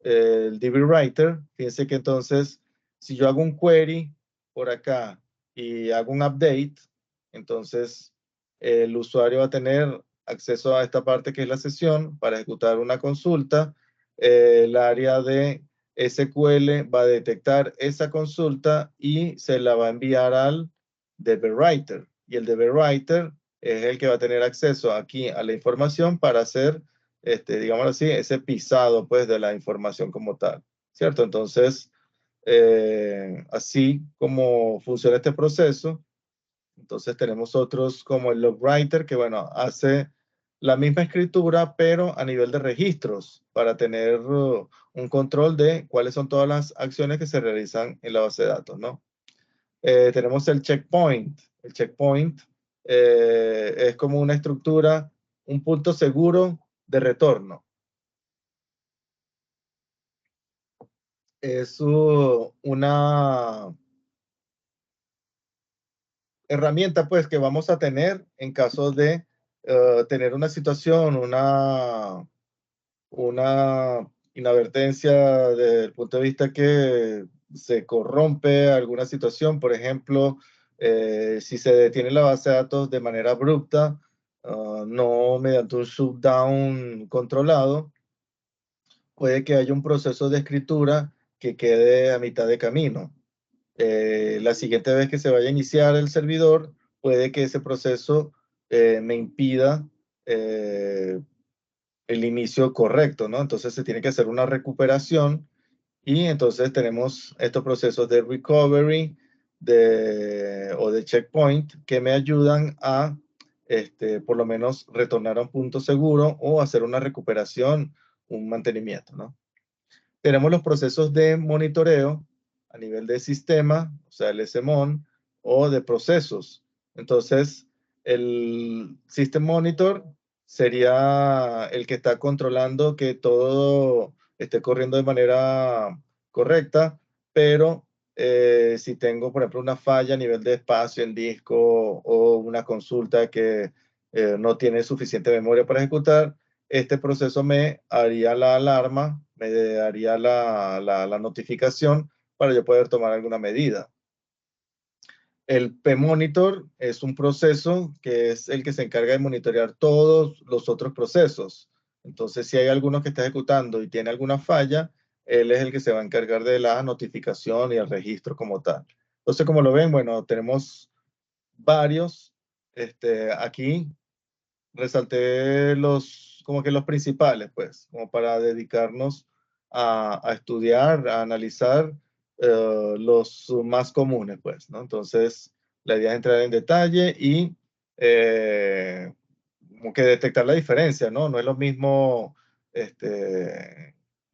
B: el DB Writer, fíjense que entonces, si yo hago un query por acá y hago un update, entonces el usuario va a tener acceso a esta parte que es la sesión para ejecutar una consulta. El área de SQL va a detectar esa consulta y se la va a enviar al DB Writer. Y el DB Writer es el que va a tener acceso aquí a la información para hacer digámoslo así, ese pisado pues de la información como tal, ¿cierto? Entonces, así como funciona este proceso, entonces tenemos otros como el logwriter que, bueno, hace la misma escritura, pero a nivel de registros para tener un control de cuáles son todas las acciones que se realizan en la base de datos, ¿no? Tenemos el checkpoint. El checkpoint es como una estructura, un punto seguro de retorno. Es una herramienta pues que vamos a tener en caso de tener una situación, una inadvertencia desde el punto de vista que se corrompe alguna situación. Por ejemplo, si se detiene la base de datos de manera abrupta, no mediante un shutdown controlado, puede que haya un proceso de escritura que quede a mitad de camino. La siguiente vez que se vaya a iniciar el servidor, puede que ese proceso me impida el inicio correcto, ¿no? Entonces se tiene que hacer una recuperación y entonces tenemos estos procesos de recovery o de checkpoint que me ayudan a por lo menos retornar a un punto seguro o hacer una recuperación, un mantenimiento, ¿no? Tenemos los procesos de monitoreo a nivel de sistema, o sea, el SMON, o de procesos. Entonces, el System Monitor sería el que está controlando que todo esté corriendo de manera correcta, pero si tengo, por ejemplo, una falla a nivel de espacio en disco o una consulta que no tiene suficiente memoria para ejecutar, este proceso me haría la alarma, me daría la notificación para yo poder tomar alguna medida. El P-Monitor es un proceso que es el que se encarga de monitorear todos los otros procesos. Entonces, si hay alguno que está ejecutando y tiene alguna falla, él es el que se va a encargar de la notificación y el registro como tal. Entonces, como lo ven, bueno, tenemos varios. Aquí resalté como que los principales, pues, como para dedicarnos a estudiar, a analizar los más comunes, pues, ¿no? Entonces, la idea es entrar en detalle y como que detectar la diferencia, ¿no? No es lo mismo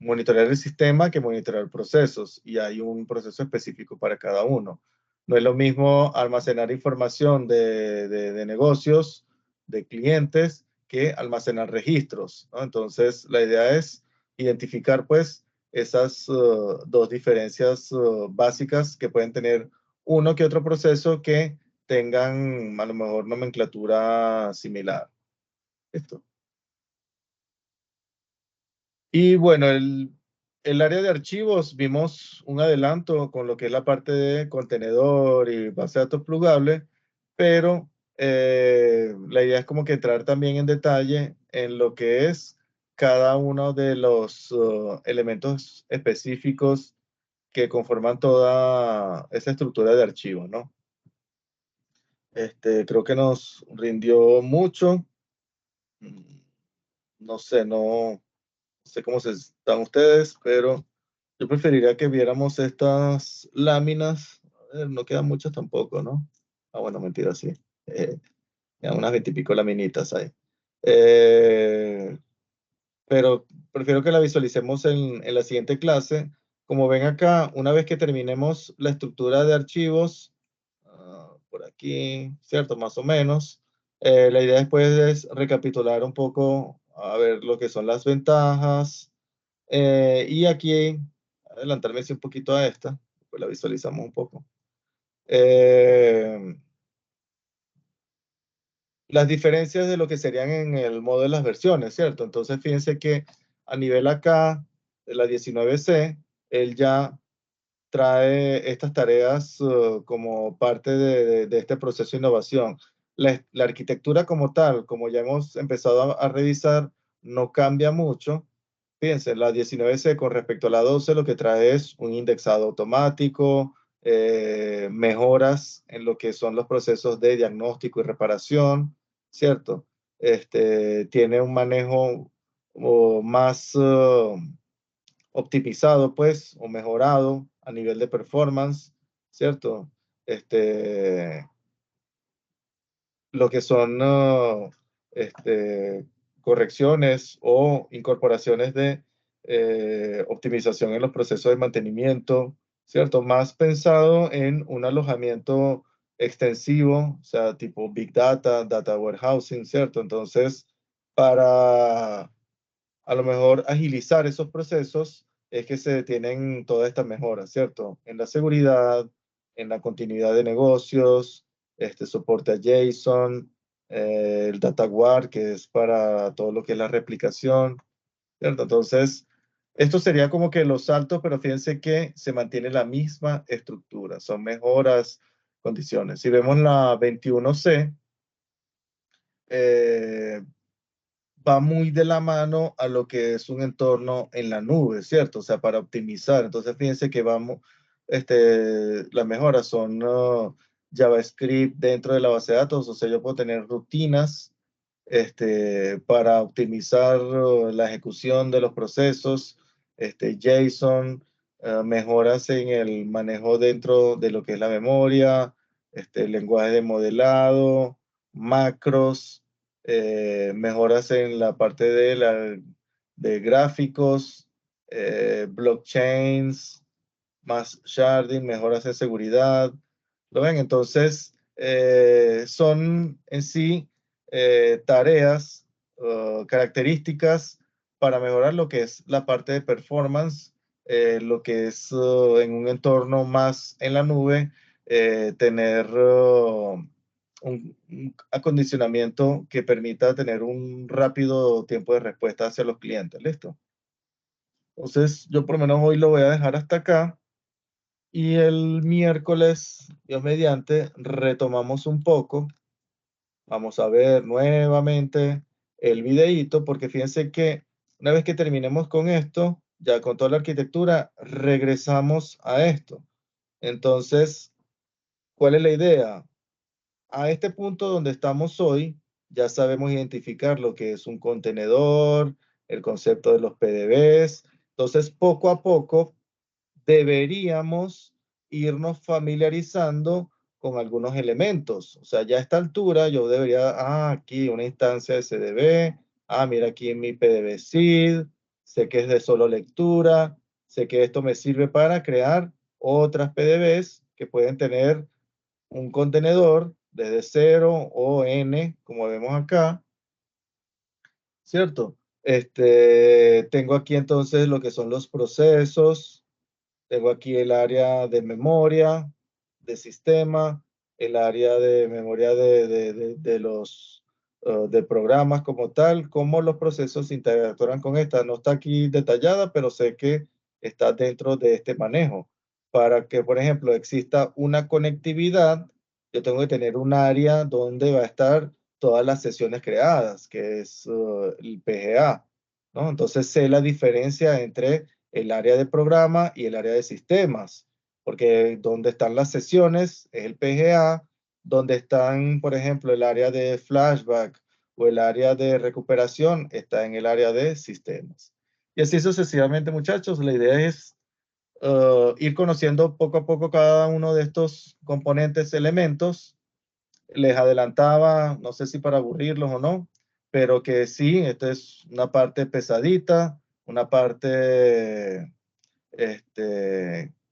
B: monitorear el sistema que monitorear procesos, y hay un proceso específico para cada uno. No es lo mismo almacenar información de negocios, de clientes, que almacenar registros, ¿no? Entonces, la idea es identificar, pues, esas dos diferencias básicas que pueden tener uno que otro proceso que tengan, a lo mejor, nomenclatura similar. Esto. Y bueno, el el área de archivos vimos un adelanto con lo que es la parte de contenedor y base de datos plugable, pero la idea es como que entrar también en detalle en lo que es cada uno de los elementos específicos que conforman toda esa estructura de archivos, ¿no? Creo que nos rindió mucho. No sé cómo están ustedes, pero yo preferiría que viéramos estas láminas. A ver, no quedan muchas tampoco, ¿no? Ah, bueno, mentira, sí. Quedan unas 20 y pico laminitas ahí. Pero prefiero que la visualicemos en la siguiente clase. Como ven acá, una vez que terminemos la estructura de archivos, por aquí, ¿cierto? Más o menos. La idea después es recapitular un poco, a ver lo que son las ventajas. Y aquí, adelantarme un poquito a esta, pues la visualizamos un poco. Las diferencias de lo que serían en el modo de las versiones, ¿cierto? Entonces, fíjense que a nivel acá, de la 19C, él ya trae estas tareas como parte de este proceso de innovación. La arquitectura como tal, como ya hemos empezado a revisar, no cambia mucho. Fíjense, la 19C con respecto a la 12 lo que trae es un indexado automático, mejoras en lo que son los procesos de diagnóstico y reparación, ¿cierto? Tiene un manejo más optimizado, pues, o mejorado a nivel de performance, ¿cierto? Lo que son correcciones o incorporaciones de optimización en los procesos de mantenimiento, ¿cierto? Más pensado en un alojamiento extensivo, o sea, tipo Big Data, Data Warehousing, ¿cierto? Entonces, para a lo mejor agilizar esos procesos es que se tienen todas estas mejoras, ¿cierto? En la seguridad, en la continuidad de negocios, soporte a JSON, el data guard, que es para todo lo que es la replicación, ¿cierto? Entonces, esto sería como que los saltos, pero fíjense que se mantiene la misma estructura, son mejoras, condiciones. Si vemos la 21C, va muy de la mano a lo que es un entorno en la nube, ¿cierto? O sea, para optimizar. Entonces, fíjense que vamos, las mejoras son JavaScript dentro de la base de datos, o sea, yo puedo tener rutinas para optimizar la ejecución de los procesos, JSON, mejoras en el manejo dentro de lo que es la memoria, lenguaje de modelado, macros, mejoras en la parte de gráficos, blockchains, más sharding, mejoras en seguridad. ¿Lo ven? Entonces, son en sí tareas, características para mejorar lo que es la parte de performance, lo que es en un entorno más en la nube, tener un acondicionamiento que permita tener un rápido tiempo de respuesta hacia los clientes. ¿Listo? Entonces, yo por lo menos hoy lo voy a dejar hasta acá. Y el miércoles, Dios mediante, retomamos un poco. Vamos a ver nuevamente el videíto, porque fíjense que una vez que terminemos con esto, ya con toda la arquitectura, regresamos a esto. Entonces, ¿cuál es la idea? A este punto donde estamos hoy, ya sabemos identificar lo que es un contenedor, el concepto de los PDBs. Entonces, poco a poco, deberíamos irnos familiarizando con algunos elementos. O sea, ya a esta altura yo debería, aquí una instancia de CDB, mira aquí en mi PDB seed, sé que es de solo lectura, sé que esto me sirve para crear otras PDBs que pueden tener un contenedor desde 0 o n, como vemos acá, ¿cierto? Tengo aquí entonces lo que son los procesos, tengo aquí el área de memoria, de sistema, el área de memoria de los de programas como tal, cómo los procesos interactúan con esta. No está aquí detallada, pero sé que está dentro de este manejo. Para que, por ejemplo, exista una conectividad, yo tengo que tener un área donde va a estar todas las sesiones creadas, que es el PGA, ¿no? Entonces sé la diferencia entre el área de programa y el área de sistemas, porque donde están las sesiones es el PGA, donde están, por ejemplo, el área de flashback o el área de recuperación está en el área de sistemas. Y así sucesivamente, muchachos. La idea es ir conociendo poco a poco cada uno de estos componentes, elementos. Les adelantaba, no sé si para aburrirlos o no, pero que sí, esta es una parte pesadita, una parte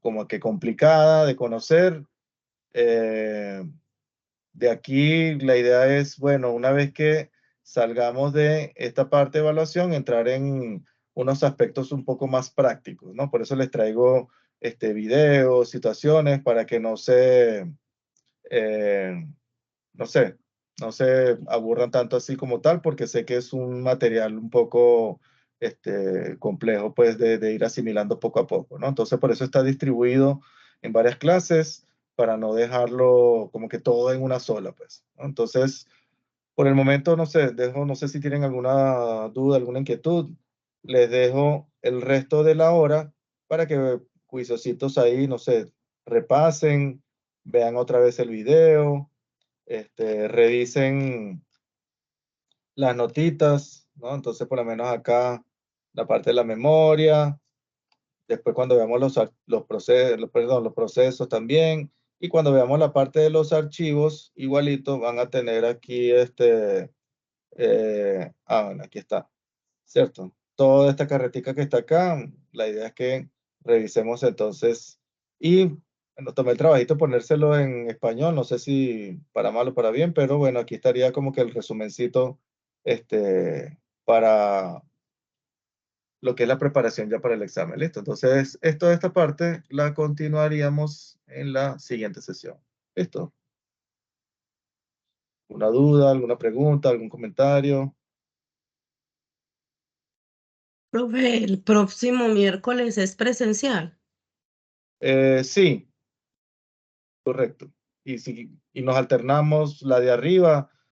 B: como que complicada de conocer. De aquí la idea es, bueno, una vez que salgamos de esta parte de evaluación, entrar en unos aspectos un poco más prácticos, ¿no? Por eso les traigo videos, situaciones, para que eh, no sé, no se aburran tanto así como tal, porque sé que es un material un poco complejo, pues, de ir asimilando poco a poco, ¿no? Entonces, por eso está distribuido en varias clases, para no dejarlo como que todo en una sola, pues, ¿no? Entonces, por el momento, no sé, no sé si tienen alguna duda, alguna inquietud. Les dejo el resto de la hora para que juiciositos ahí, no sé, repasen, vean otra vez el video, revisen las notitas, ¿no? Entonces, por lo menos acá, la parte de la memoria, después cuando veamos los procesos también, y cuando veamos la parte de los archivos, igualito van a tener aquí bueno, aquí está, ¿cierto? Toda esta carretica que está acá, la idea es que revisemos entonces, y bueno, tomé el trabajito de ponérselo en español, no sé si para mal o para bien, pero bueno, aquí estaría como que el resumencito para lo que es la preparación ya para el examen, ¿listo? Entonces, esta parte la continuaríamos en la siguiente sesión, ¿listo? ¿Una duda, alguna pregunta, algún comentario?
E: Profe, el próximo miércoles es presencial.
B: Sí, correcto. Y nos alternamos la de arriba,